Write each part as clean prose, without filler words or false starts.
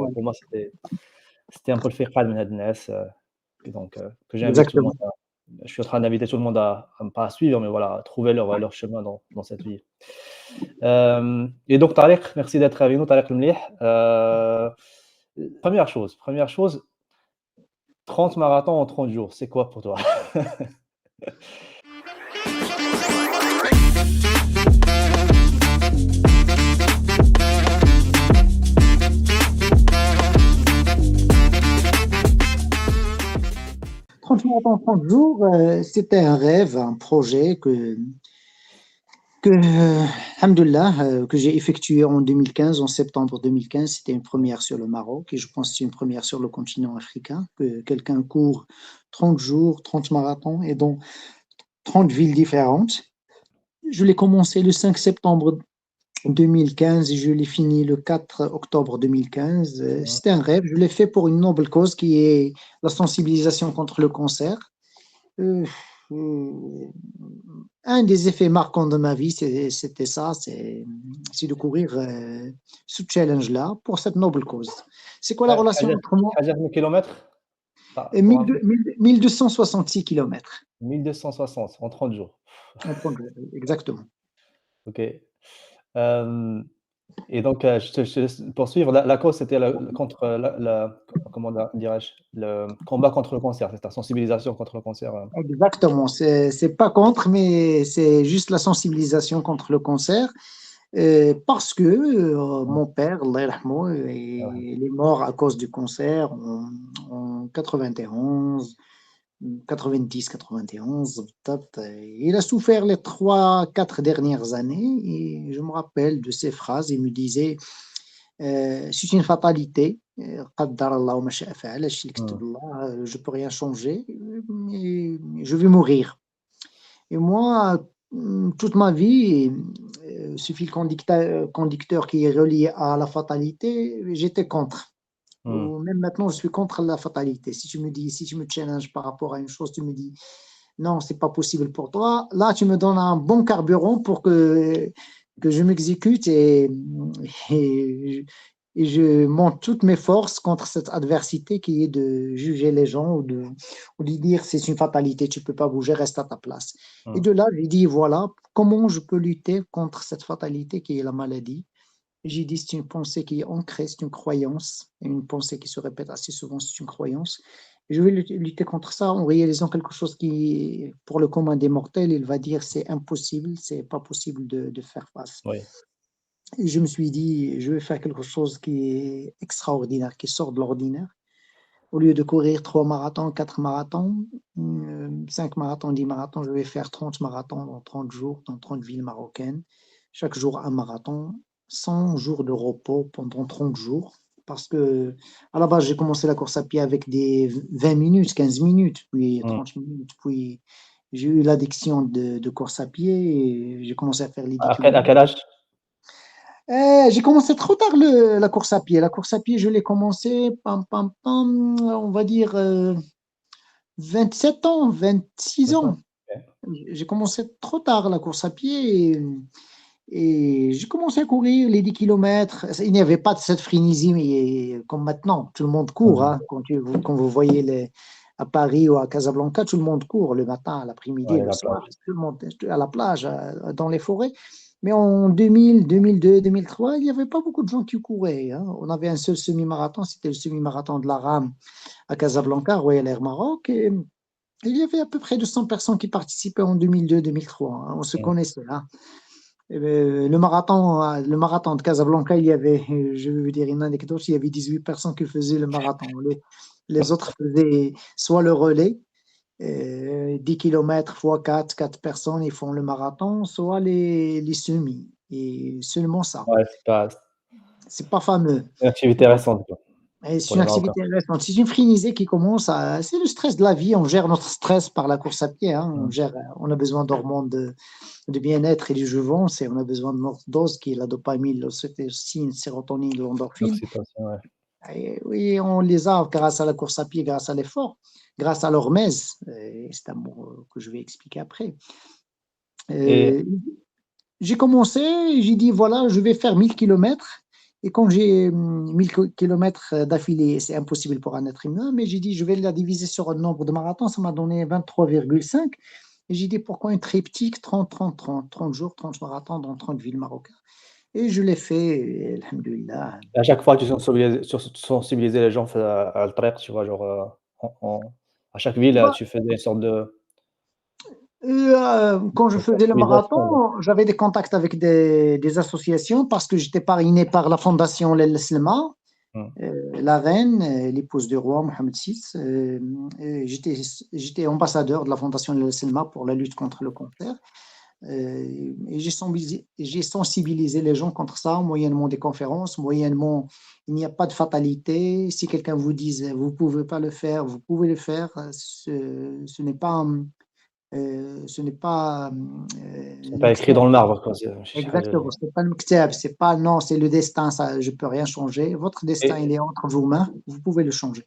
Ouais, pour moi, c'était un peu le fiqh من هاد الناس donc que j'invite tout le monde exactement. à je suis en train d'inviter tout le monde à pas à suivre, mais voilà, à trouver leur chemin dans cette vie. Et donc Tariq, merci d'être avec nous, Tariq Lemlih. 1re chose, 30 marathons en 30 jours, c'est quoi pour toi? 30 jours en 30 jours, c'était un rêve, un projet alhamdoulilah, que j'ai effectué en 2015, en septembre 2015. C'était une première sur le Maroc et je pense que c'est une première sur le continent africain, que quelqu'un court 30 jours, 30 marathons et dans 30 villes différentes. Je l'ai commencé le 5 septembre 2015 et je l'ai fini le 4 octobre 2015. Mmh. C'était un rêve. Je l'ai fait pour une noble cause qui est la sensibilisation contre le cancer. Euh, euh, un des effets marquants de ma vie, c'était ça, c'est de courir ce challenge-là pour cette noble cause. C'est quoi la relation entre moi حاجة من kilomètres et pour un 1266 km. 1260 en 30 jours. Exactement. OK. Hem Et donc, je te laisse poursuivre. La cause, c'était contre comment dirais-je? Le combat contre le cancer, c'est ça? Sensibilisation contre le cancer, Exactement. C'est pas contre, mais c'est juste la sensibilisation contre le cancer. Parce que mmh, mon père, Allah yarhamou, ouais, il est mort à cause du cancer en 91, 90, 91. Il a souffert les 3, 4 dernières années et je me rappelle de ses phrases. Il me disait c'est une fatalité. قدر الله وما شاء فعل. الشيء اللي mmh, كتب الله, je peux rien changer, mais je vais mourir. Et moi, toute ma vie, ce fil conducteur qui est relié à la fatalité, j'étais contre. mmh, Même maintenant, je suis contre la fatalité. Si tu me challenges par rapport à une chose, tu me dis non, c'est pas possible pour toi. Là, tu me donnes un bon carburant pour que je m'exécute et, et je monte toutes mes forces contre cette adversité qui est de juger les gens ou de dire c'est une fatalité, tu peux pas bouger, reste à ta place. Et mmh, de là, j'ai dit voilà, comment je peux lutter contre cette fatalité qui est la maladie. J'ai dit c'est une pensée qui est ancrée, c'est une croyance, et une pensée qui se répète assez souvent, c'est une croyance. Et je vais lutter contre ça en réalisant quelque chose qui, pour le commun des mortels, il va dire c'est impossible, c'est pas possible de faire face. oui, Et je me suis dit, je vais faire quelque chose qui est extraordinaire, qui sort de l'ordinaire. Au lieu de courir 3 marathons, 4 marathons, 5 marathons, 10 marathons, je vais faire 30 marathons dans 30 jours, dans 30 villes marocaines. Chaque jour, un marathon, 100 jours de repos pendant 30 jours. Parce que, à la base, j'ai commencé la course à pied avec des 20 minutes, 15 minutes, puis mmh. 30 minutes, puis j'ai eu l'addiction de course à pied et j'ai commencé à faire les 10 À quel kilomètres. âge? J'ai commencé trop tard la course à pied. La course à pied, je l'ai commencé, on va dire 27 ans, 26 D'accord. ans. OK. J'ai commencé trop tard la course à pied et j'ai commencé à courir les 10 kilomètres. Il n'y avait pas de cette frénésie comme maintenant. Tout le monde court. Mmh. Hein. Quand vous voyez à Paris ou à Casablanca, tout le monde court le matin, l'après-midi, Ouais, le la soir. plage. Tout le monde à la plage, dans les forêts. Mais en 2000, 2002, 2003, il n'y avait pas beaucoup de gens qui couraient. Hein. On avait un seul semi-marathon, c'était le semi-marathon de la Rame à Casablanca, Royal Air Maroc. Et il y avait à peu près 200 personnes qui participaient en 2002-2003. Hein. On se Mmh. connaissait. Hein. Le marathon de Casablanca, il y avait, je vais vous dire une anecdote, il y avait 18 personnes qui faisaient le marathon. Les autres faisaient soit le relais, 10 km x 4 personnes, ils font le marathon, soit les semis. Et seulement ça. Ouais, C'est pas fameux. c'est une activité récente, quoi, Et pour c'est une les Marocains. activité intéressante. C'est une frénésie qui commence c'est le stress de la vie. On gère notre stress par la course à pied. Hein. Mmh. On a besoin d'hormones de bien-être et du jouvence et on a besoin de notre dose qui est la dopamine, l'ocytocine, la sérotonine, l'endorphine. L'oxytocine, ouais. Et oui, on les a grâce à la course à pied, grâce à l'effort, grâce à l'hormèse. C'est un mot que je vais expliquer après. Et Euh, j'ai commencé, j'ai dit voilà, je vais faire 1000 kilomètres. Et quand j'ai 1000 kilomètres d'affilée, c'est impossible pour un être humain, mais j'ai dit, je vais la diviser sur un nombre de marathons, ça m'a donné 23,5. Et j'ai dit, pourquoi un triptyque 30, 30, 30, 30 jours, 30 marathons dans 30 villes marocaines. Et je l'ai fait, et alhamdoulilah. À chaque fois, tu sensibilisais les gens à le traire, tu vois? Genre, à chaque ville, Bah, tu faisais une sorte de quand je faisais le sensibilisation, ouais. marathon, j'avais des contacts avec des associations parce que j'étais parrainé par la fondation Lel Slema. Mmh. La reine, l'épouse du roi Mohamed VI, j'étais ambassadeur de la Fondation Al Selma pour la lutte contre le cancer. Et j'ai sensibilisé les gens contre ça, moyennement des conférences, moyennement, il n'y a pas de fatalité. Si quelqu'un vous dit, vous ne pouvez pas le faire, vous pouvez le faire. Ce n'est pas, ce n'est pas C'est pas écrit dans le marbre, quoi, c'est شي حاجة exactement, c'est pas le mktab, c'est pas non, c'est le destin, ça, je peux rien changer. Votre destin, il et est entre vos mains, vous pouvez le changer.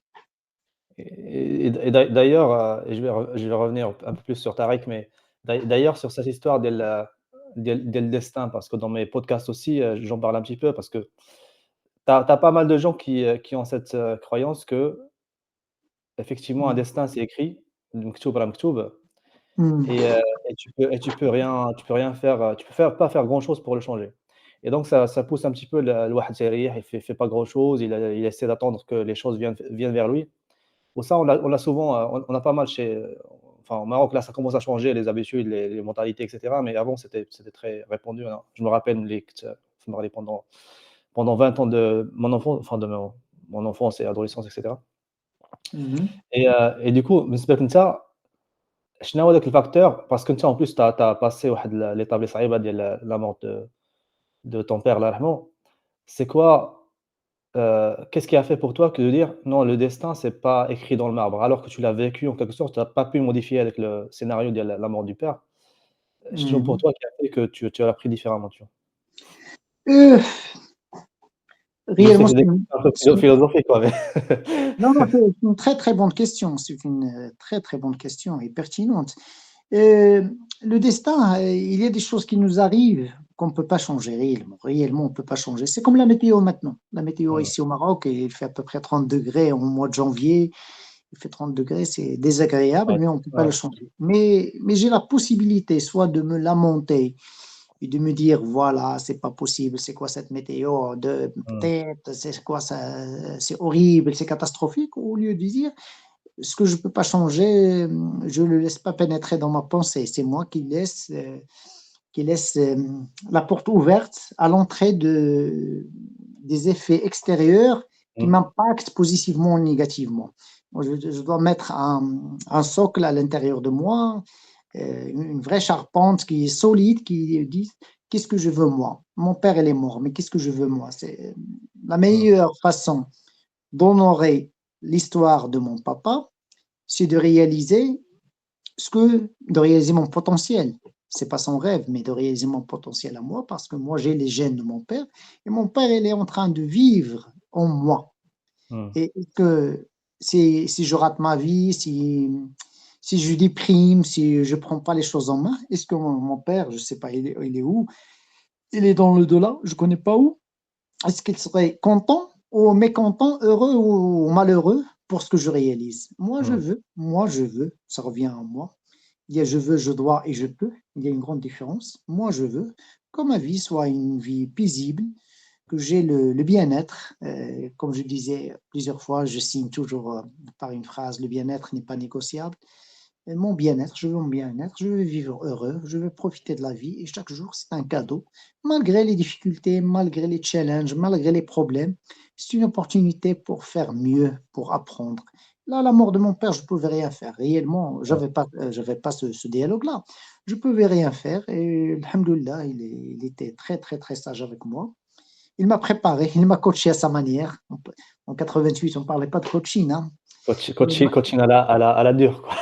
d'ailleurs, je vais revenir un peu plus sur Tariq, mais d'ailleurs sur cette histoire del destin, parce que dans mes podcasts aussi, j'en parle un petit peu parce que tu as pas mal de gens qui ont cette, croyance qu'effectivement un Mmh. destin c'est écrit, مكتوب راه مكتوب. Mmh. Tu peux rien faire, tu peux pas faire grand chose pour le changer. Et donc ça pousse un petit peu الواحد يريح, il fait pas grand chose, il essaie d'attendre que les choses viennent vers lui. Bon ça on l'a souvent, on a pas mal enfin au Maroc là ça commence à changer les habitudes, les mentalités et cetera, mais avant c'était très répandu, hein. Je me rappelle ça me rappelait pendant 20 ans de mon enfance, enfin de mon enfance et adolescence et cetera. Mmh. Et du coup بالنسبة لك أنت شنو هو داك الفاكتور باسكو أنت en plus tu as passé واحد l'étape اللي صعيبة ديال la mort de ton père الله يرحمه. C'est quoi, qu'est-ce qui a fait pour toi que de dire: «Non, le destin, c'est pas écrit dans le marbre», alors que tu l'as vécu en quelque sorte, tu as pas pu modifier avec le scénario de la mort du père. Sinon pour Mmh. toi, qui a fait que tu l'as pris différemment, tu vois? Heu, Je sais réellement, que c'est des questions un peu philosophiques quoi, mais non, non, c'est une très, très bonne question. C'est une, très, très bonne question et pertinente. Le destin, il y a des choses qui nous arrivent qu'on ne peut pas changer réellement. Réellement, on ne peut pas changer. C'est comme la météo maintenant. La météo mmh, ici au Maroc, il fait à peu près 30 degrés au mois de janvier. Il fait 30 degrés, c'est désagréable, ouais, mais on ne peut pas ouais, le changer. Mais j'ai la possibilité soit de me lamenter et de me dire, voilà, c'est pas possible, c'est quoi cette météo de mmh, peut-être, c'est quoi ça, c'est horrible, c'est catastrophique, au lieu de dire, ce que je peux pas changer, je le laisse pas pénétrer dans ma pensée. C'est moi qui laisse la porte ouverte à l'entrée des effets extérieurs qui mmh, m'impactent positivement ou négativement. Moi, je dois mettre un socle à l'intérieur de moi, une vraie charpente qui est solide, qui dit qu'est-ce que je veux moi. Mon père, il est mort, mais qu'est-ce que je veux moi. C'est la mmh, meilleure façon d'honorer l'histoire de mon papa, c'est de réaliser mon potentiel. C'est pas son rêve, mais de réaliser mon potentiel à moi, parce que moi, j'ai les gènes de mon père, et mon père, il est en train de vivre en moi. mmh, Et que si je rate ma vie, si je déprime, si je prends pas les choses en main, est-ce que mon père, je sais pas, il est où? Il est dans le delà, je connais pas où. Est-ce qu'il serait content ou mécontent, heureux ou malheureux pour ce que je réalise? mmh. Moi je veux, ça revient à moi. Il y a je veux, je dois et je peux. Il y a une grande différence. Moi je veux que ma vie soit une vie paisible, que j'ai le bien-être. Comme je disais plusieurs fois, je signe toujours par une phrase, le bien-être n'est pas négociable. Mon bien-être, je veux mon bien-être, je veux vivre heureux, je veux profiter de la vie et chaque jour, c'est un cadeau. Malgré les difficultés, malgré les challenges, malgré les problèmes, c'est une opportunité pour faire mieux, pour apprendre. Là, la mort de mon père, je ne pouvais rien faire. Réellement, Ouais. j'avais pas ce dialogue-là. Je ne pouvais rien faire et, alhamdoulilah, il était très, très, très sage avec moi. Il m'a préparé, il m'a coaché à sa manière. En 88, on ne parlait pas de coaching, hein. Coaching à la dure, quoi.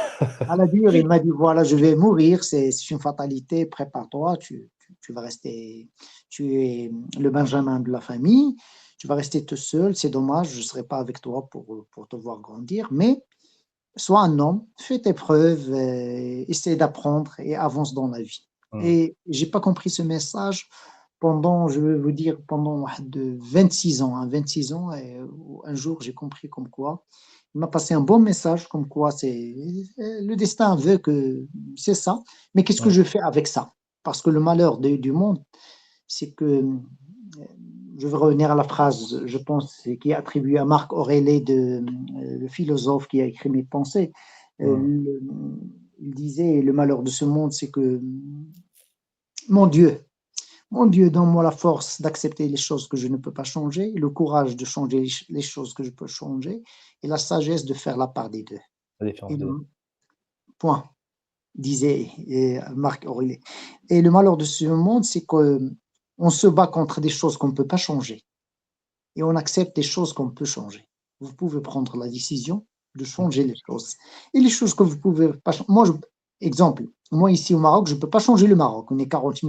À la dure, il m'a dit, voilà, je vais mourir, c'est une fatalité, prépare-toi, tu vas rester, tu es le benjamin de la famille, tu vas rester tout seul, c'est dommage, je ne serai pas avec toi pour te voir grandir, mais sois un homme, fais tes preuves, essaie d'apprendre et avance dans la vie. Mmh, Et j'ai pas compris ce message pendant, je vais vous dire, pendant de 26 ans, hein, 26 ans, et un jour, j'ai compris comme quoi, il m'a passé un bon message, comme quoi le destin veut que c'est ça, mais qu'est-ce que Mmh. je fais avec ça? Parce que le malheur du monde, c'est que, je vais revenir à la phrase, je pense, qui est attribuée à Marc Aurèle, le philosophe qui a écrit Mes pensées. Mmh. Il disait, le malheur de ce monde, c'est que, mon Dieu, mon Dieu, donne-moi la force d'accepter les choses que je ne peux pas changer, le courage de changer les choses que je peux changer, et la sagesse de faire la part des deux. La Et différence le des point, disait Marc Aurèle. Et le malheur de ce monde, c'est qu'on se bat contre des choses qu'on ne peut pas changer et on accepte des choses qu'on peut changer. Vous pouvez prendre la décision de mmh. changer les choses. Et les choses que vous pouvez pas changer. Exemple, moi ici au Maroc, je ne peux pas changer le Maroc. On est 40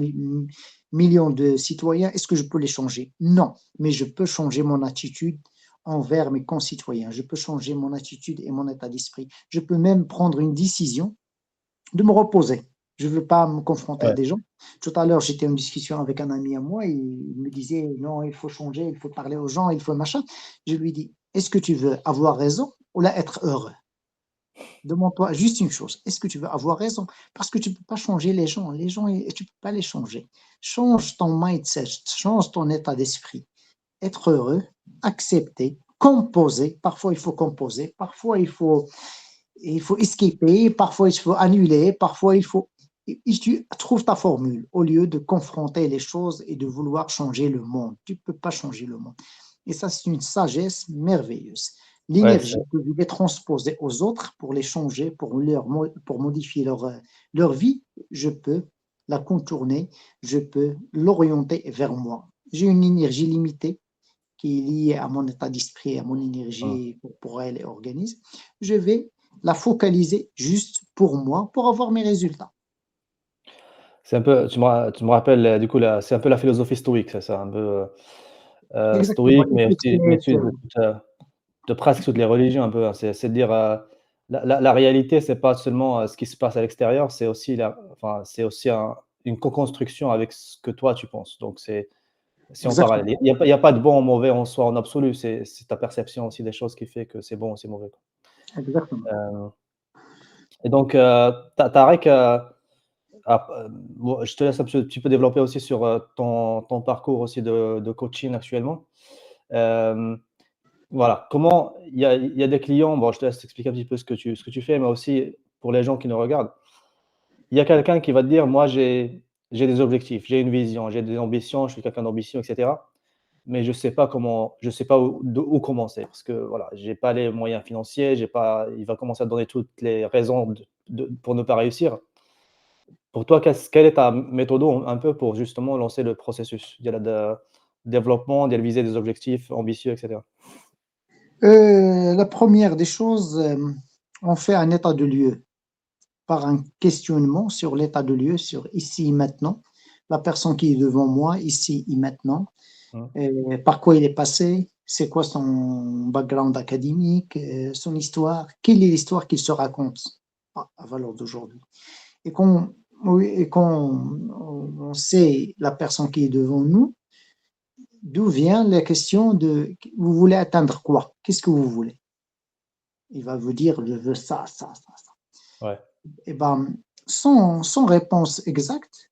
millions de citoyens. Est-ce que je peux les changer? Non, mais je peux changer mon attitude envers mes concitoyens. Je peux changer mon attitude et mon état d'esprit. Je peux même prendre une décision de me reposer. Je ne veux pas me confronter à Ouais, des gens. Tout à l'heure, j'étais en discussion avec un ami à moi, il me disait, non, il faut changer, il faut parler aux gens, il faut machin. Je lui dis, est-ce que tu veux avoir raison ou là être heureux? Demande-toi juste une chose, est-ce que tu veux avoir raison? Parce que tu ne peux pas changer les gens, tu ne peux pas les changer. Change ton mindset, change ton état d'esprit. Être heureux, accepter, composer. Parfois, il faut composer, parfois, il faut escaper, parfois il faut annuler, parfois il faut. Tu trouves ta formule au lieu de confronter les choses et de vouloir changer le monde. Tu ne peux pas changer le monde. Et ça, c'est une sagesse merveilleuse. ouais, c'est L'énergie que vous voulez transposer aux autres pour les changer, pour modifier leur vie, je peux la contourner, je peux l'orienter vers moi. J'ai une énergie limitée qui est liée à mon état d'esprit, à mon mmh. énergie corporelle et organisme, je vais la focaliser juste pour moi, pour avoir mes résultats. C'est un peu tu me rappelles, du coup, la c'est un peu la philosophie stoïque, c'est ça? Un peu, Exactement. stoïque, mais aussi issu de presque toutes les religions un peu, hein. C'est de dire, la réalité, c'est pas seulement, ce qui se passe à l'extérieur, c'est aussi c'est aussi une co-construction avec ce que toi tu penses. Donc c'est en parallèle. Exactement. Il y a pas de bon ou mauvais en soi, en absolu, c'est ta perception aussi des choses qui fait que c'est bon ou c'est mauvais, quoi. Exactement. Heu et donc, Tarek, bon, je te laisse un petit peu développer aussi sur, ton parcours aussi de coaching actuellement. Hem, voilà, comment il y a des clients, bon, je te laisse expliquer un petit peu ce que tu fais, mais aussi pour les gens qui nous regardent. Il y a quelqu'un qui va te dire: «Moi, j'ai des objectifs, j'ai une vision, j'ai des ambitions, je suis quelqu'un d'ambitieux et cetera, mais je sais pas où commencer parce que voilà, j'ai pas les moyens financiers, j'ai pas». Il va commencer à donner toutes les raisons pour ne pas réussir. Pour toi, quelle est ta méthode un peu pour justement lancer le processus de développement, de viser des objectifs ambitieux et cetera? La première des choses, on fait un état de lieu par un questionnement sur l'état de lieu, sur ici et maintenant, la personne qui est devant moi, ici et maintenant, Mmh, par quoi il est passé, c'est quoi son background académique, son histoire, quelle est l'histoire qu'il se raconte à valeur d'aujourd'hui. Et oui, quand on sait la personne qui est devant nous, d'où vient la question de vous voulez atteindre quoi? Qu'est-ce que vous voulez? Il va vous dire je veux ça, ça, ça, ça. ouais. Et ben, sans réponse exacte,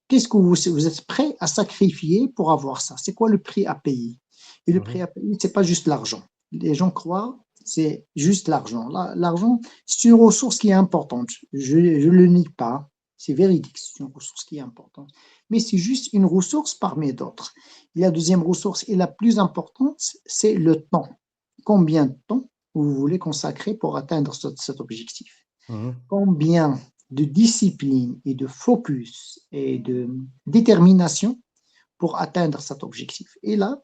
qu'est-ce que vous êtes prêt à sacrifier pour avoir ça? C'est quoi le prix à payer? Et le Mmh mh. prix à payer, c'est pas juste l'argent. Les gens croient c'est juste l'argent. L'argent, c'est une ressource qui est importante. Je ne le nie pas. C'est véridique, c'est une ressource qui est importante. Mais c'est juste une ressource parmi d'autres. Et la deuxième ressource et la plus importante, c'est le temps. Combien de temps vous voulez consacrer pour atteindre cet objectif? Mmh. Combien de discipline et de focus et de détermination pour atteindre cet objectif. Et là,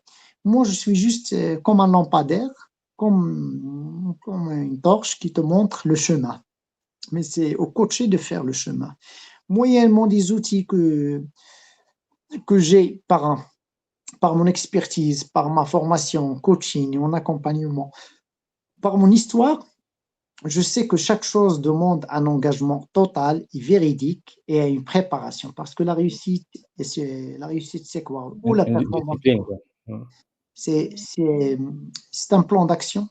moi, je suis juste comme un lampadaire, comme une torche qui te montre le chemin. Mais c'est au coaché de faire le chemin. Moyennement des outils que j'ai par mon expertise, par ma formation, coaching, mon accompagnement, par mon histoire, je sais que chaque chose demande un engagement total et véridique et une préparation. Parce que la réussite, c'est quoi? Ou la Une performance, c'est discipline, quoi? quoi. Mmh. C'est, c'est, c'est un plan d'action,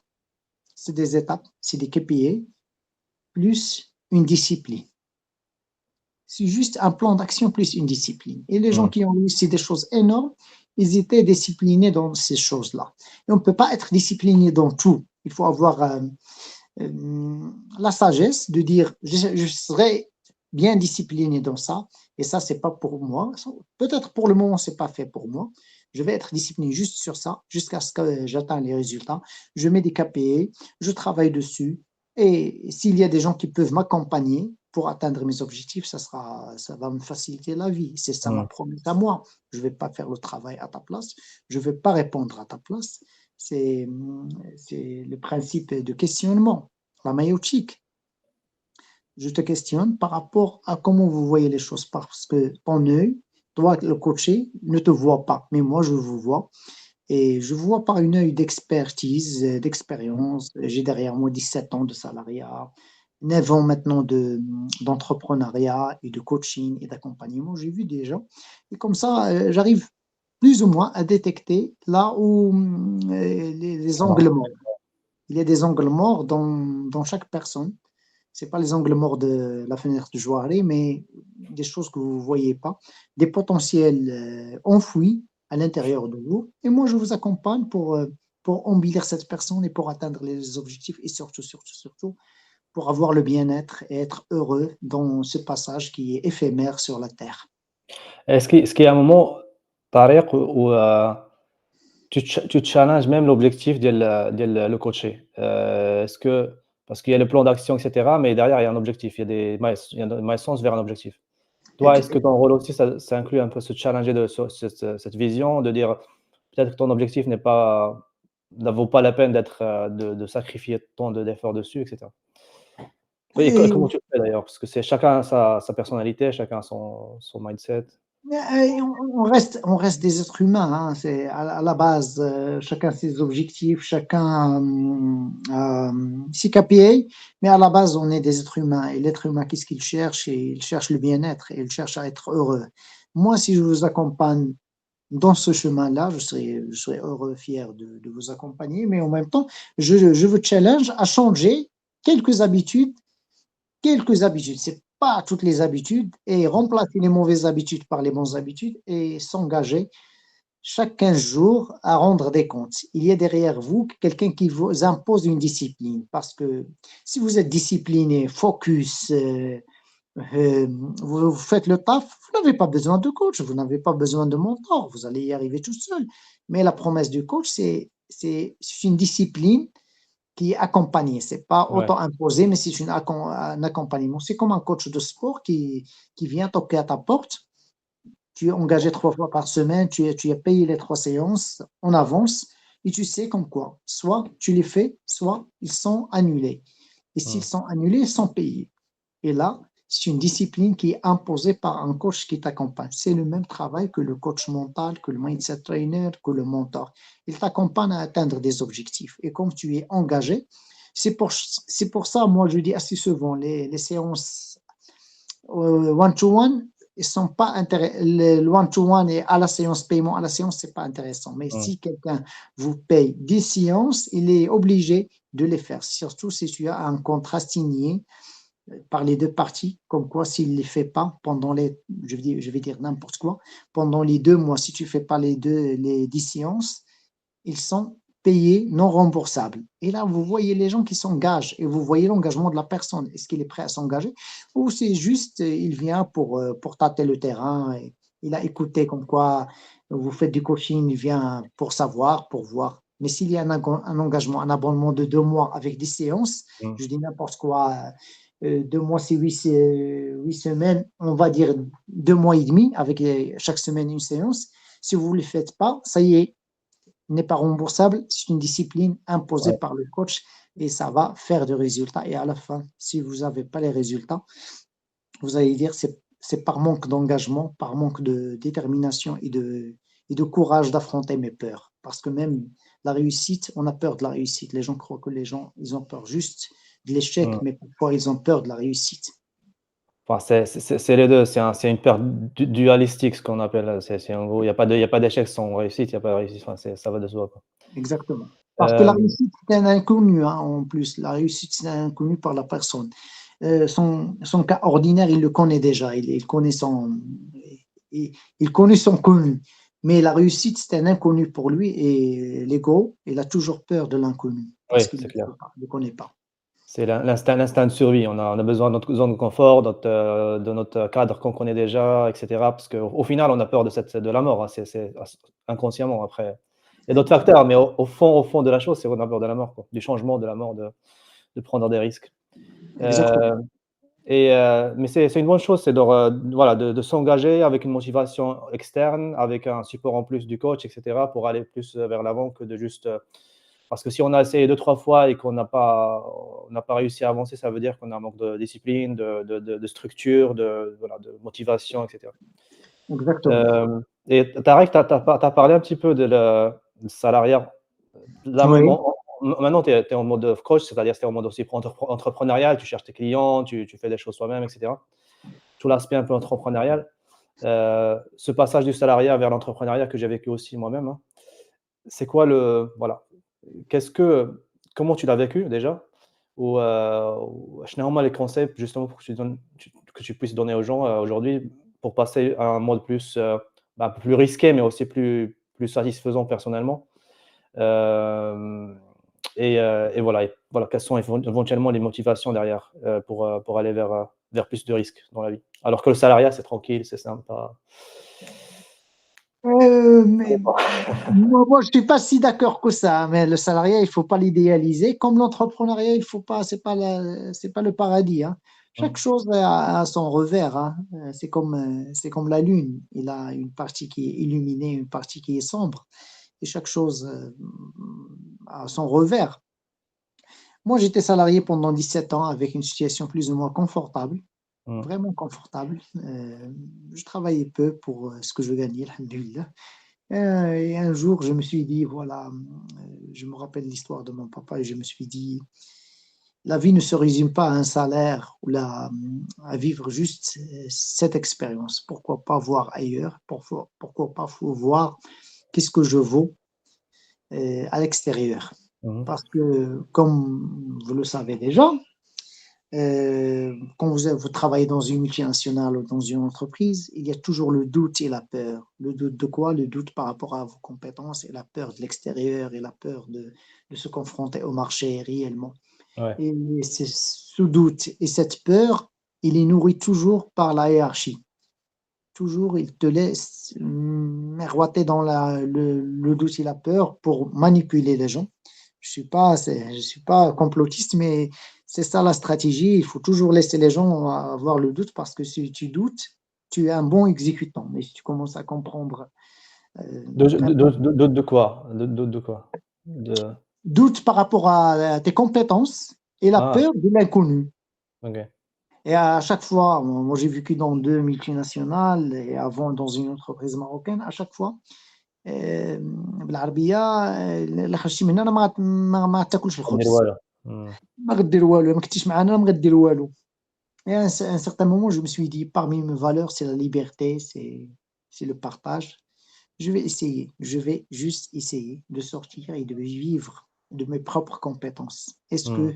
c'est des étapes, c'est des KPI, plus une discipline. C'est juste un plan d'action plus une discipline. Et les gens Mmh. qui ont réussi des choses énormes, ils étaient disciplinés dans ces choses-là. Et on ne peut pas être discipliné dans tout. Il faut avoir la sagesse de dire je serai bien discipliné dans ça, et ça, c'est pas pour moi. Peut-être pour le moment, c'est pas fait pour moi. Je vais être discipliné juste sur ça jusqu'à ce que j'atteigne les résultats. Je mets des KPI, je travaille dessus, et s'il y a des gens qui peuvent m'accompagner pour atteindre mes objectifs, ça va me faciliter la vie. C'est ça ma Mmh. promesse à moi. Je ne vais pas faire le travail à ta place, je ne vais pas répondre à ta place. C'est le principe de questionnement, la maïotique. Je te questionne par rapport à comment vous voyez les choses, parce que ton œil, toi, le coaché, ne te voit pas, mais moi, je vous vois. Et je vois par une œil d'expertise, d'expérience. J'ai derrière moi 17 ans de salariat, 9 ans maintenant d'entrepreneuriat et de coaching et d'accompagnement. J'ai vu des gens. Et comme ça, j'arrive plus ou moins à détecter là où les Ça angles marche. morts. Il y a des angles morts dans chaque personne. C'est pas les angles morts de la fenêtre de Joiry, mais des choses que vous ne voyez pas, des potentiels enfouis à l'intérieur de vous. Et moi, je vous accompagne pour embellir cette personne et pour atteindre les objectifs et surtout, surtout, surtout, pour avoir le bien-être et être heureux dans ce passage qui est éphémère sur la Terre. Est-ce qu'il y a un moment, Tariq, où tu challenges même l'objectif ديال le coaché. Est-ce que parce qu'il y a le plan d'action et cetera, mais derrière il y a un objectif, il y a des milestones vers un objectif. Toi, est-ce que ton rôle aussi, ça inclut un peu se challenger de cette vision, de dire peut-être que ton objectif ne vaut pas la peine d'être, de sacrifier tant d'efforts dessus et cetera? Oui, et Et comment tu le fais d'ailleurs? Parce que c'est chacun a sa personnalité, chacun a son mindset. on reste des êtres humains, hein, c'est à la base, chacun ses objectifs, chacun ses KPI, mais à la base, on est des êtres humains. Et l'être humain, qu'est-ce qu'il cherche? Et il cherche le bien-être et il cherche à être heureux. Moi, si je vous accompagne dans ce chemin-là, je serai heureux, fier de vous accompagner, mais en même temps, je vous challenge à changer quelques habitudes quelques habitudes, c'est pas toutes les habitudes, et remplacer les mauvaises habitudes par les bonnes habitudes et s'engager chaque 15 jours à rendre des comptes. Il y a derrière vous quelqu'un qui vous impose une discipline parce que si vous êtes discipliné, focus, euh, vous faites le taf, vous n'avez pas besoin de coach, vous n'avez pas besoin de mentor, vous allez y arriver tout seul. Mais la promesse du coach, c'est une discipline qui est accompagné. C'est pas Ouais. auto-imposé, mais c'est un accompagnement. C'est comme un coach de sport qui vient toquer à ta porte. Tu es engagé 3 fois par semaine, tu as payé les 3 séances en avance et tu sais comme quoi, soit tu les fais, soit ils sont annulés. Et s'ils Mmh. sont annulés, ils sont payés. Et là, c'est une discipline qui est imposée par un coach qui t'accompagne. C'est le même travail que le coach mental, que le mindset trainer, que le mentor. Il t'accompagne à atteindre des objectifs. Et comme tu es engagé, c'est pour ça, moi, je dis assez souvent, les séances one-to-one, ils sont pas intéressants. Le one-to-one et à la séance, paiement à la séance, c'est pas intéressant. Mais Mmh. si quelqu'un vous paye 10 séances, il est obligé de les faire. Surtout si tu as un contrat signé par les deux parties, comme quoi s'il ne les fait pas pendant je vais dire n'importe quoi, pendant les 2 mois, si tu ne fais pas les 10 séances, ils sont payés non remboursables. Et là, vous voyez les gens qui s'engagent et vous voyez l'engagement de la personne. Est-ce qu'il est prêt à s'engager ou c'est juste, il vient pour tâter le terrain et il a écouté comme quoi vous faites du coaching, il vient pour savoir, pour voir. Mais s'il y a un engagement, un abonnement de 2 mois avec des séances, Mmh. je dis n'importe quoi, 2 mois, c'est 8 semaines, on va dire 2 mois et demi avec chaque semaine une séance. Si vous ne le faites pas, ça y est, n'est pas remboursable. C'est une discipline imposée Ouais. par le coach et ça va faire des résultats. Et à la fin, si vous n'avez pas les résultats, vous allez dire c'est par manque d'engagement, par manque de détermination et de courage d'affronter mes peurs. Parce que même la réussite, on a peur de la réussite. Les gens croient que les gens, ils ont peur juste de l'échec, Mmh. mais parfois ils ont peur de la réussite. Enfin, c'est les 2. C'est une peur dualistique, ce qu'on appelle, c'est en gros, il y a pas d'échec sans réussite, il y a pas de réussite, enfin, ça va de soi, quoi. Exactement. Parce que la Hem, réussite, c'est un inconnu, hein, en plus. La réussite, c'est un inconnu par la personne. Son cas ordinaire, il le connaît déjà. Il connaît son connu. Mais la réussite, c'est un inconnu pour lui. Et l'ego, il a toujours peur de l'inconnu parce oui, qu'il c'est ne clair. le connaît pas. C'est l'instinct de survie. On a besoin de notre zone de confort, de notre cadre qu'on connaît déjà, et cetera. Parce qu'au final, on a peur de la mort, hein, c'est inconsciemment après. Il y a d'autres facteurs, mais au fond de la chose, c'est qu'on a peur de la mort, quoi, du changement, de la mort, de prendre des risques. Exactement. Heu mais c'est une bonne chose, c'est voilà, de s'engager avec une motivation externe, avec un support en plus du coach et cetera, pour aller plus, vers l'avant que de juste, parce que si on a essayé 2-3 fois et qu'on n'a pas réussi à avancer, ça veut dire qu'on a un manque de discipline, de structure, voilà, de motivation et cetera. Exactement. Et Tarek, tu as parlé un petit peu du salariat. Là, Oui. maintenant, tu es en mode coach, c'est-à-dire que tu es en mode aussi entrepreneurial, tu cherches tes clients, tu fais des choses toi-même et cetera. Tout l'aspect un peu entrepreneurial. Ce passage du salariat vers l'entrepreneuriat que j'ai vécu aussi moi-même, hein, c'est quoi voilà, qu'est-ce que comment tu l'as vécu déjà? Ou شنو les concepts justement pour que que tu puisses donner aux gens, aujourd'hui pour passer à un mode plus, un peu plus risqué, mais aussi plus satisfaisant personnellement? Hem et voilà, quelles sont éventuellement les motivations derrière, pour aller vers plus de risques dans la vie? Alors que le salariat, c'est tranquille, c'est sympa. Mais moi, je suis pas si d'accord que ça. Mais le salariat, il faut pas l'idéaliser. Comme l'entrepreneuriat, il faut pas, c'est pas le paradis, hein. Chaque Mmh. chose a son revers, hein. C'est comme la lune. Il a une partie qui est illuminée, une partie qui est sombre. Et chaque chose a son revers. Moi, j'étais salarié pendant 17 ans avec une situation plus ou moins confortable, Mmh. vraiment confortable. Je travaillais peu pour ce que je gagnais, alhamdoulilah. Et un jour, je me suis dit, voilà, je me rappelle l'histoire de mon papa et je me suis dit, la vie ne se résume pas à un salaire ou à vivre juste cette expérience. Pourquoi pas voir ailleurs? Pourquoi pas voir qu'est-ce que je vaux à l'extérieur? Mmh mh. Parce que, comme vous le savez déjà, quand vous travaillez dans une multinationale ou dans une entreprise, il y a toujours le doute et la peur. Le doute de quoi? Le doute par rapport à vos compétences et la peur de l'extérieur et la peur de se confronter au marché réellement. Ouais. Et c'est ce doute et cette peur, il est nourri toujours par la hiérarchie. Toujours, il te laisse miroiter dans le doute et la peur pour manipuler les gens. Je suis pas complotiste, mais c'est ça la stratégie. Il faut toujours laisser les gens avoir le doute parce que si tu doutes, tu es un bon exécutant. Mais si tu commences à comprendre, n'importe De quoi? De quoi? De doute par rapport à tes compétences et la Ah, peur de l'inconnu. OK. Et à chaque fois, moi j'ai vécu dans 2 multinationales et avant dans une entreprise marocaine, à chaque fois بالعربية إلا خرجتي من هنا راه ما غاتاكلش ندير الخبز، والو. إمم. ما غدير والو، ما كنتيش معانا راه ما غدير والو. Et à un certain moment, je me suis dit: «Parmi mes valeurs, c'est la liberté, c'est le partage. Je vais essayer, je vais juste essayer de sortir et de vivre de mes propres compétences. Est-ce Mmh. que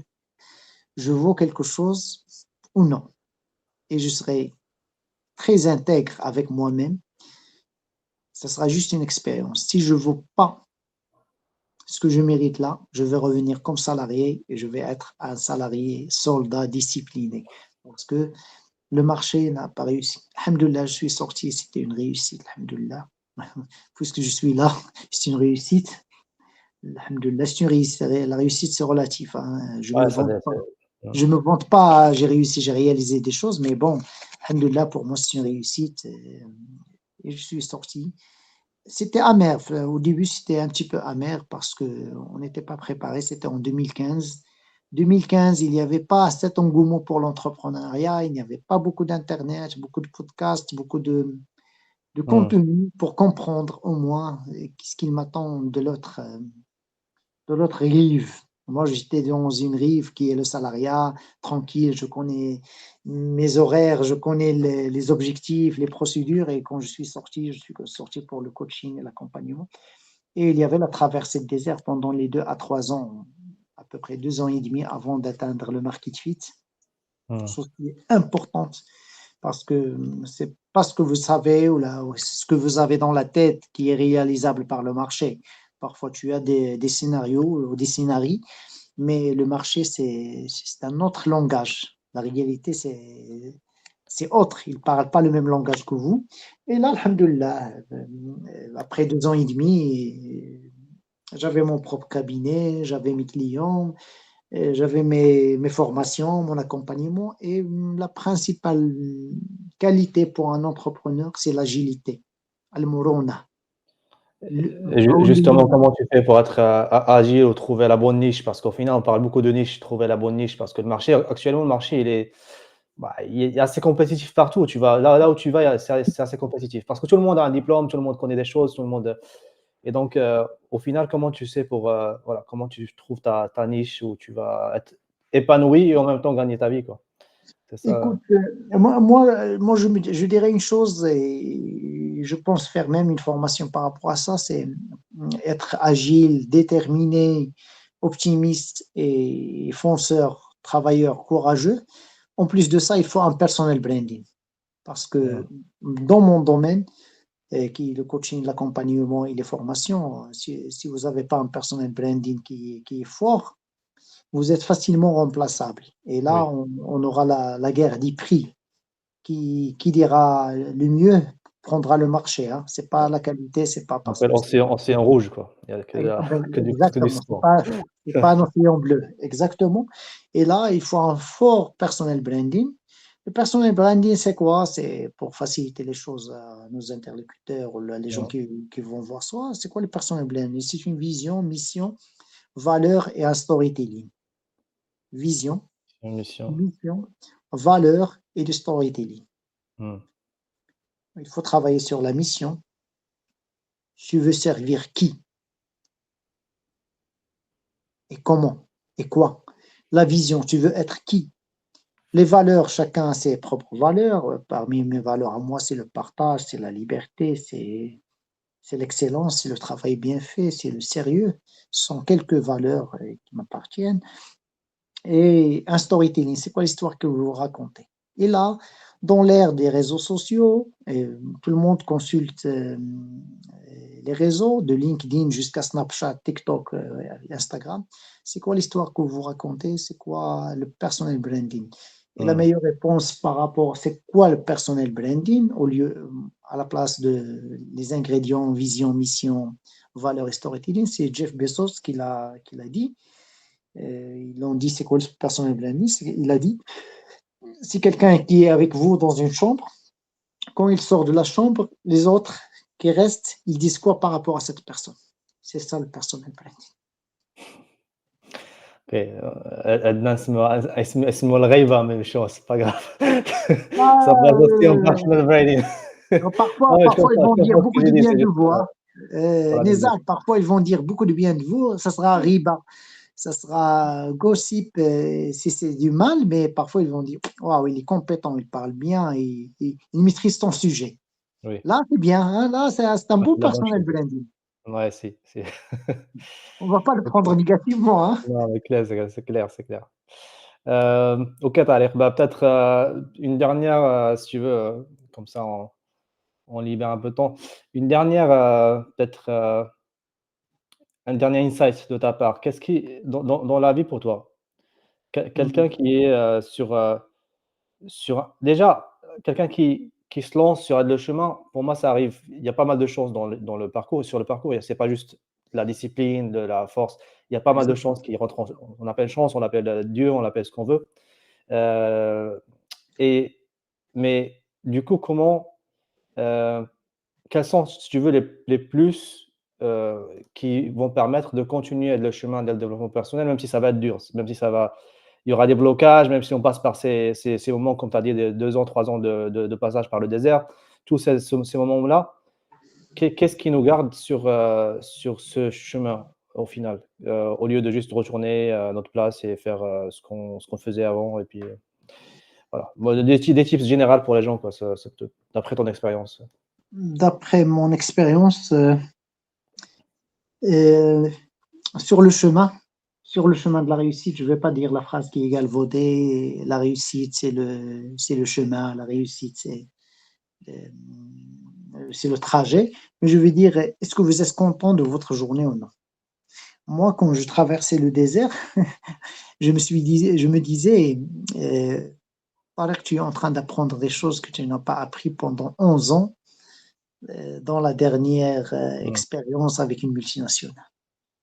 je vaux quelque chose ou non?» Et je serai très intègre avec moi-même, ça sera juste une expérience. Si je vaux pas ce que je mérite là, je vais revenir comme salarié et je vais être un salarié soldat discipliné. Parce que le marché n'a pas réussi. Alhamdoulilah, je suis sorti, c'était une réussite, alhamdoulilah. Puisque je suis là, c'est une réussite. Alhamdoulilah, c'est une réussite. La réussite, c'est relatif, hein. Je Ouais, me ça vante dé pas. c'est mmh. Je me vante pas, j'ai réussi, j'ai réalisé des choses, mais bon, alhamdoulilah, pour moi, c'est une réussite. Et je suis sorti. C'était amer. Au début, c'était un petit peu amer parce qu'on n'était pas préparé. C'était en 2015. 2015, il n'y avait pas cet engouement pour l'entrepreneuriat. Il n'y avait pas beaucoup d'internet, beaucoup de podcasts, beaucoup de Mmh. contenu pour comprendre au moins ce qu'il m'attend de l'autre. de l'autre rive. Moi, j'étais dans une rive qui est le salariat, tranquille, je connais mes horaires, je connais les objectifs, les procédures, et quand je suis sorti pour le coaching et l'accompagnement. Et il y avait la traversée de désert pendant les 2 à 3 ans, à peu près 2 ans et demi avant d'atteindre le market fit. Chose qui est importante parce que c'est pas ce que vous savez ou ce que vous avez dans la tête qui est réalisable par le marché. Parfois, tu as des scénarios ou des scénarii, mais le marché, c'est un autre langage. La réalité, c'est autre. Ils ne parlent pas le même langage que vous. Et là, alhamdoulilah, après 2 ans et demi, j'avais mon propre cabinet, j'avais mes clients, j'avais mes formations, mon accompagnement, et la principale qualité pour un entrepreneur, c'est l'agilité, al-muruna. Justement, comment tu fais pour être agile ou trouver la bonne niche? Parce qu'au final, on parle beaucoup de niche, trouver la bonne niche, parce que le marché, actuellement, le marché, il est assez compétitif partout. Là où tu vas, c'est assez compétitif. Parce que tout le monde a un diplôme, tout le monde connaît des choses, tout le monde. Et donc, au final, comment tu sais voilà, comment tu trouves ta niche où tu vas être épanoui et en même temps gagner ta vie, quoi. C'est ça. Écoute, moi je dirais une chose, et je pense faire même une formation par rapport à ça, c'est être agile, déterminé, optimiste et fonceur, travailleur, courageux. En plus de ça, il faut un personal branding. Parce que dans mon domaine, qui est le coaching, l'accompagnement et les formations, si vous n'avez pas un personal branding qui est fort, vous êtes facilement remplaçable. Et là, Oui. on aura la guerre des prix. Qui dira le mieux prendra le marché. Hein. C'est pas la qualité, c'est pas On parce appelle que c'est. océan rouge, quoi. Il y a que du Exactement, sang. c'est pas un océan bleu. Exactement. Et là, il faut un fort personal branding. Le personal branding, c'est quoi? C'est pour faciliter les choses à nos interlocuteurs ou les gens qui vont voir ça. C'est quoi le personal branding? C'est une vision, mission, valeur et un storytelling. Vision, Une mission. mission, valeur et du storytelling. Il faut travailler sur la mission. Tu veux servir qui et comment et quoi? La vision, tu veux être qui? Les valeurs, chacun a ses propres valeurs. Parmi mes valeurs à moi, c'est le partage, c'est la liberté, c'est l'excellence, c'est le travail bien fait, c'est le sérieux. Ce sont quelques valeurs qui m'appartiennent. Et un storytelling, c'est quoi l'histoire que vous racontez? Et là, dans l'ère des réseaux sociaux, tout le monde consulte les réseaux, de LinkedIn jusqu'à Snapchat, TikTok, Instagram. C'est quoi l'histoire que vous racontez? C'est quoi le personal branding? Et la meilleure réponse par rapport, c'est quoi le personal branding au lieu, à la place des ingrédients, vision, mission, valeur et storytelling, c'est Jeff Bezos qui l'a dit. Ils l'ont dit, c'est quoi le personnel branding? Il a dit, si quelqu'un qui est avec vous dans une chambre, quand il sort de la chambre, les autres qui restent, ils disent quoi par rapport à cette personne? C'est ça le personnel branding. اوكي عندنا اسمه الغيبة من شو c'est pas grave. Ça Ah, passe aussi en personal branding. parfois, ils vont Je dire comprends ce beaucoup que de tu dis, bien c'est de juste vous. Hein. pour Nézar, l'anecdote. parfois, ils vont dire beaucoup de bien de vous. Ça sera riba, ça sera gossip si c'est du mal, mais parfois, ils vont dire, waouh, il est compétent, il parle bien, il maîtrise ton sujet. Oui, Là, c'est bien. Hein. Là, c'est un ça beau c'est de la bonne personnel chose. branding. Ouais, si. On ne va pas le OK. prendre négativement. Hein. Non, mais clair, c'est clair, c'est clair. OK Tariq, bah, peut-être, une dernière, si tu veux, comme ça on libère un peu de temps. Une dernière, peut-être, un dernier insight de ta part. Qu'est-ce qui dans la vie pour toi, quelqu'un Mhm. qui est, déjà, quelqu'un qui se lance sur le chemin, pour moi, ça arrive. Il y a pas mal de choses dans le parcours. Sur le parcours, c'est pas juste la discipline, de la force. Il y a pas mal de Exactement. chances qui rentrent on appelle chance, on appelle, Dieu, on appelle ce qu'on veut. Heu et mais du coup, heu, quels sont, si tu veux, les plus, qui vont permettre de continuer le chemin de développement personnel, même si ça va être dur, même si il y aura des blocages, même si on passe par ces moments, comme tu as dit, de 2 ans, 3 ans de passage par le désert, tous ces moments-là, qu'est-ce qui nous garde sur ce chemin? au final, au lieu de juste retourner à notre place et faire, ce qu'on faisait avant et puis, voilà. Moi, des tips généraux pour les gens, quoi, ça te d'après ton expérience. D'après mon expérience, euh, sur le chemin, sur le chemin de la réussite, je ne vais pas dire la phrase qui est galvaudée. La réussite, c'est le chemin. La réussite, c'est le trajet. Mais je vais dire, est-ce que vous êtes content de votre journée ou non? Moi, quand je traversais le désert, je me disais, paraît que tu es en train d'apprendre des choses que tu n'as pas appris pendant 11 ans dans la dernière Mmh. expérience avec une multinationale.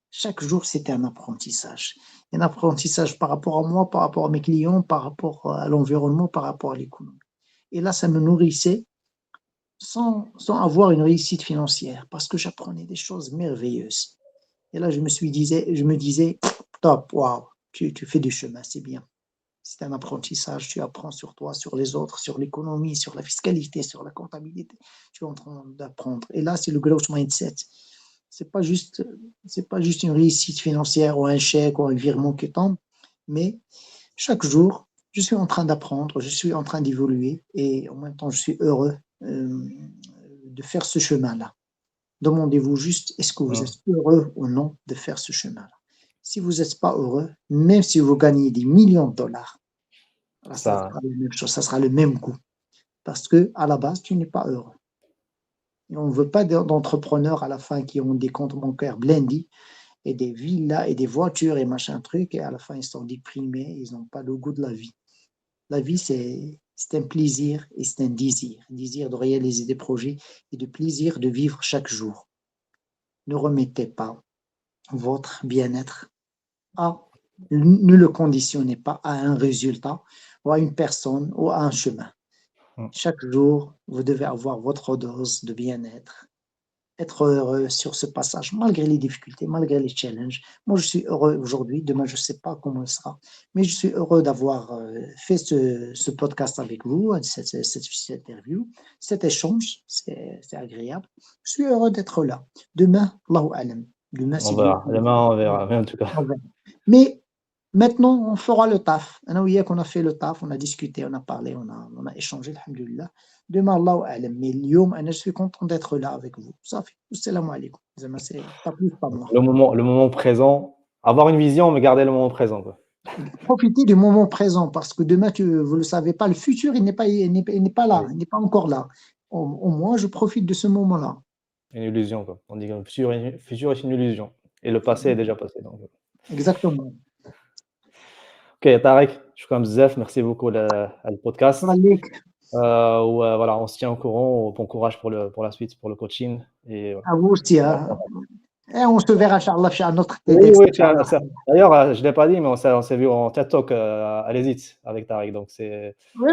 Chaque jour, c'était un apprentissage. Un apprentissage par rapport à moi, par rapport à mes clients, par rapport à l'environnement, par rapport à l'économie. Et là, ça me nourrissait sans avoir une réussite financière parce que j'apprenais des choses merveilleuses. Et là, je me disais, top, waouh, tu fais du chemin, c'est bien. C'est un apprentissage, tu apprends sur toi, sur les autres, sur l'économie, sur la fiscalité, sur la comptabilité. Tu es en train d'apprendre. Et là, c'est le growth mindset. C'est pas juste, c'est pas juste une réussite financière ou un chèque ou un virement qui tombe, mais chaque jour, je suis en train d'apprendre, je suis en train d'évoluer et en même temps, je suis heureux de faire ce chemin-là. Demandez-vous juste, est-ce que vous Mmh. êtes heureux ou non de faire ce chemin-là? Si vous n'êtes pas heureux, même si vous gagnez des millions de dollars, ça Ça sera la même chose, ça sera le même goût. Parce que à la base, tu n'es pas heureux. Et on ne veut pas d'entrepreneurs à la fin qui ont des comptes bancaires blindés et des villas et des voitures et machin truc, et à la fin, ils sont déprimés, ils n'ont pas le goût de la vie. La vie, c'est un plaisir et c'est un désir de réaliser des projets et de plaisir de vivre chaque jour. Ne remettez pas votre bien-être à, ne le conditionnez pas à un résultat ou à une personne ou à un chemin. mmh. Chaque jour, vous devez avoir votre dose de bien-être, être heureux sur ce passage, malgré les difficultés, malgré les challenges. Moi, je suis heureux aujourd'hui, demain, je ne sais pas comment ce sera, mais je suis heureux d'avoir fait ce podcast avec vous, cette interview, cet échange, c'est agréable. Je suis heureux d'être là. Demain, Allahu Alam. Demain, On si Dieu verra. Demain, on verra, mais en tout cas. on verra. Mais maintenant, on fera le taf. Ana ou yak, on a fait le taf, on a discuté, on a parlé, on a échangé, alhamdulillah. Demain, Allahu a'lam. Mais اليوم, je suis content d'être là avec vous. Ça fait. Assalamu alaikum. Zama, c'est pas plus, pas moins. Le moment présent, avoir une vision, mais garder le moment présent, quoi. Profitez du moment présent parce que demain, vous ne le savez pas, le futur, il n'est pas là, Oui, il n'est pas encore là. Au moins, je profite de ce moment-là. une illusion, quoi. On dit que le futur est une illusion et le passé est déjà passé, donc Exactement. OK Tarek, shukran bzaf, merci beaucoup على الpodcast. Allez, Voilà, on se tient au courant. Bon courage pour la suite, pour le coaching et voilà. à vous aussi. Hein. Et on se verra, Inch'Allah, chez un autre Oui, TEDx. oui, tiens, ça d'ailleurs, je l'ai pas dit, mais on s'est vu en TED Talk, à l'ESIT avec Tarek, donc c'est Oui,